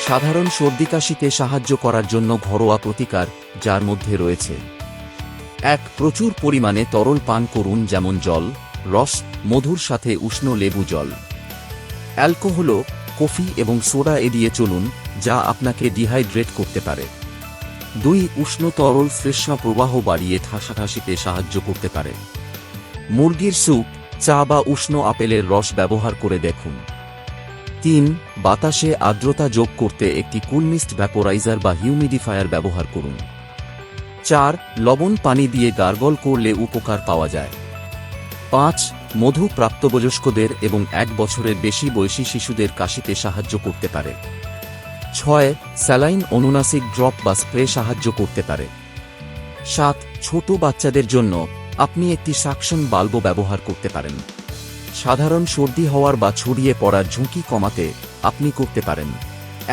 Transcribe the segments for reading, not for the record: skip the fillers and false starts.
সাধারণ সর্দি-কাশিতে সাহায্য করার জন্য ঘরোয়া প্রতিকার, যার মধ্যে রয়েছে: ১. প্রচুর পরিমাণে তরল পান করুন, যেমন জল, রস, মধুর সাথে উষ্ণ লেবু জল। অ্যালকোহল, কফি এবং সোডা এড়িয়ে চলুন, যা আপনাকে ডিহাইড্রেট করতে পারে। ২. উষ্ণ তরল ফ্রেশ প্রবাহ বাড়িয়ে ঠাসাঠাসিতে সাহায্য করতে পারে। মুরগির স্যুপ, চা বা উষ্ণ আপেলের রস ব্যবহার করে দেখুন। ৩. বাতাসে আর্দ্রতা যোগ করতে একটি কুল মিস্ট ভ্যাপোরাইজার বা হিউমিডিফায়ার ব্যবহার করুন। ৪. লবণ পানি দিয়ে গার্গল করলে উপকার পাওয়া যায়। ৫. মধু প্রাপ্তবয়স্কদের এবং ১ বছরের বেশি বয়সী শিশুদের কাশিতে সাহায্য করতে পারে। ৬. স্যালাইন অনুনাসিক ড্রপ বা স্প্রে সাহায্য করতে পারে। ৭. ছোট বাচ্চাদের জন্য আপনি একটি সাকশন বাল্ব ব্যবহার করতে পারেন। সাধারণ সর্দি হওয়ার বা ছড়িয়ে পড়ার ঝুঁকি কমাতে আপনি করতে পারেন: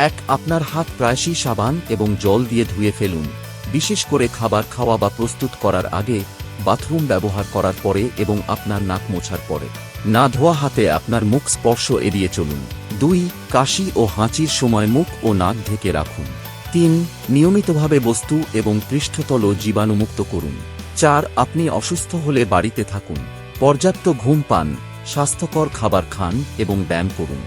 ১. আপনার হাত প্রায়শই সাবান এবং জল দিয়ে ধুয়ে ফেলুন, বিশেষ করে খাবার খাওয়া বা প্রস্তুত করার আগে, বাথরুম ব্যবহার করার পরে এবং আপনার নাক মোছার পরে। না ধোয়া হাতে আপনার মুখ স্পর্শ এড়িয়ে চলুন। ২. কাশি ও হাঁচির সময় মুখ ও নাক ঢেকে রাখুন। ৩. নিয়মিতভাবে বস্তু এবং পৃষ্ঠতল জীবাণুমুক্ত করুন। ৪. আপনি অসুস্থ হলে বাড়িতে থাকুন, পর্যাপ্ত ঘুম পান, স্বাস্থ্যকর খাবার খান এবং ব্যায়াম করুন।